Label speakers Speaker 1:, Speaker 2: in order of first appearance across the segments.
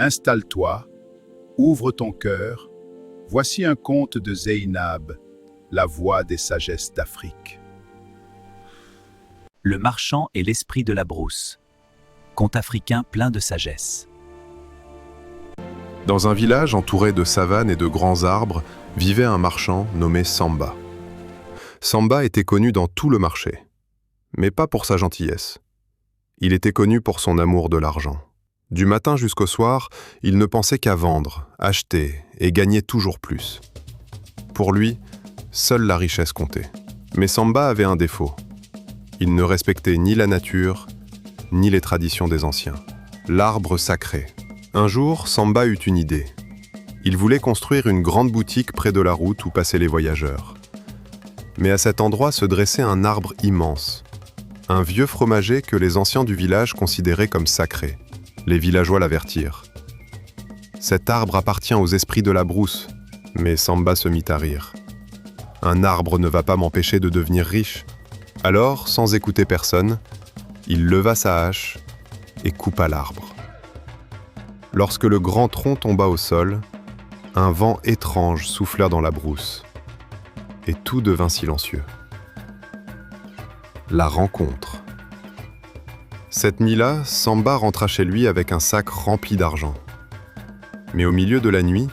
Speaker 1: Installe-toi, ouvre ton cœur. Voici un conte de Zeynab, la voix des sagesses d'Afrique.
Speaker 2: Le marchand et l'esprit de la brousse. Conte africain plein de sagesse.
Speaker 3: Dans un village entouré de savanes et de grands arbres, vivait un marchand nommé Samba. Samba était connu dans tout le marché, mais pas pour sa gentillesse. Il était connu pour son amour de l'argent. Du matin jusqu'au soir, il ne pensait qu'à vendre, acheter et gagner toujours plus. Pour lui, seule la richesse comptait. Mais Samba avait un défaut. Il ne respectait ni la nature, ni les traditions des anciens. L'arbre sacré. Un jour, Samba eut une idée. Il voulait construire une grande boutique près de la route où passaient les voyageurs. Mais à cet endroit se dressait un arbre immense. Un vieux fromager que les anciens du village considéraient comme sacré. Les villageois l'avertirent. Cet arbre appartient aux esprits de la brousse, mais Samba se mit à rire. Un arbre ne va pas m'empêcher de devenir riche. Alors, sans écouter personne, il leva sa hache et coupa l'arbre. Lorsque le grand tronc tomba au sol, un vent étrange souffla dans la brousse, et tout devint silencieux. La rencontre. Cette nuit-là, Samba rentra chez lui avec un sac rempli d'argent. Mais au milieu de la nuit,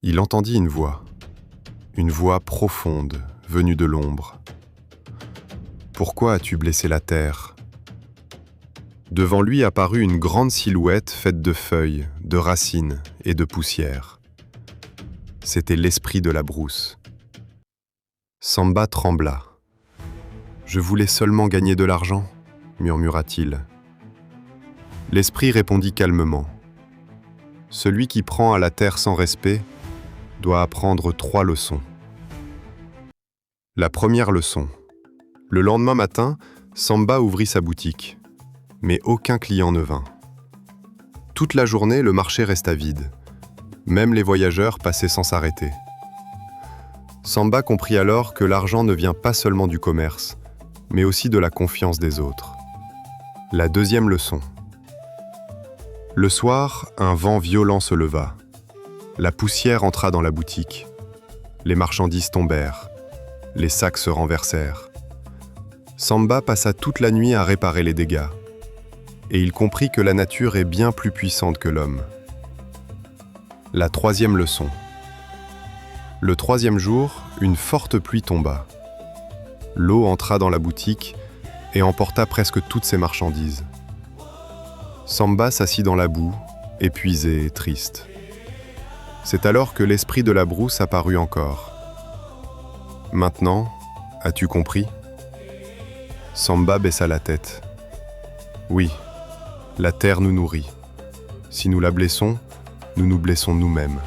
Speaker 3: il entendit une voix profonde, venue de l'ombre. « Pourquoi as-tu blessé la terre ?» Devant lui apparut une grande silhouette faite de feuilles, de racines et de poussière. C'était l'esprit de la brousse. Samba trembla. « Je voulais seulement gagner de l'argent » murmura-t-il. L'esprit répondit calmement. « Celui qui prend à la terre sans respect doit apprendre 3 leçons. » La première leçon. Le lendemain matin, Samba ouvrit sa boutique, mais aucun client ne vint. Toute la journée, le marché resta vide. Même les voyageurs passaient sans s'arrêter. Samba comprit alors que l'argent ne vient pas seulement du commerce, mais aussi de la confiance des autres. La deuxième leçon. Le soir, un vent violent se leva. La poussière entra dans la boutique. Les marchandises tombèrent. Les sacs se renversèrent. Samba passa toute la nuit à réparer les dégâts. Et il comprit que la nature est bien plus puissante que l'homme. La troisième leçon. Le troisième jour, une forte pluie tomba. L'eau entra dans la boutique et emporta presque toutes ses marchandises. Samba s'assit dans la boue, épuisé et triste. C'est alors que l'esprit de la brousse apparut encore. « Maintenant, as-tu compris ?» Samba baissa la tête. « Oui, la terre nous nourrit. Si nous la blessons, nous nous blessons nous-mêmes. »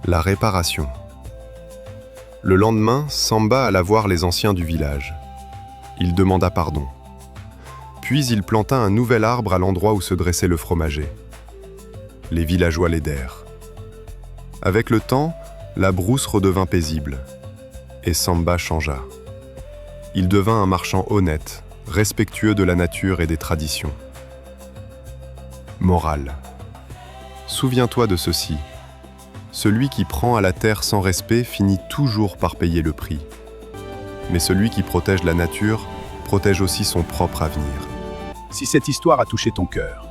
Speaker 3: La réparation. Le lendemain, Samba alla voir les anciens du village. Il demanda pardon. Puis il planta un nouvel arbre à l'endroit où se dressait le fromager. Les villageois l'aidèrent. Avec le temps, la brousse redevint paisible. Et Samba changea. Il devint un marchand honnête, respectueux de la nature et des traditions. Morale. Souviens-toi de ceci. Celui qui prend à la terre sans respect finit toujours par payer le prix. Mais celui qui protège la nature protège aussi son propre avenir.
Speaker 1: Si cette histoire a touché ton cœur,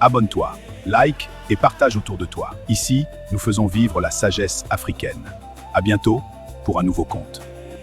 Speaker 1: abonne-toi, like et partage autour de toi. Ici, nous faisons vivre la sagesse africaine. À bientôt pour un nouveau conte.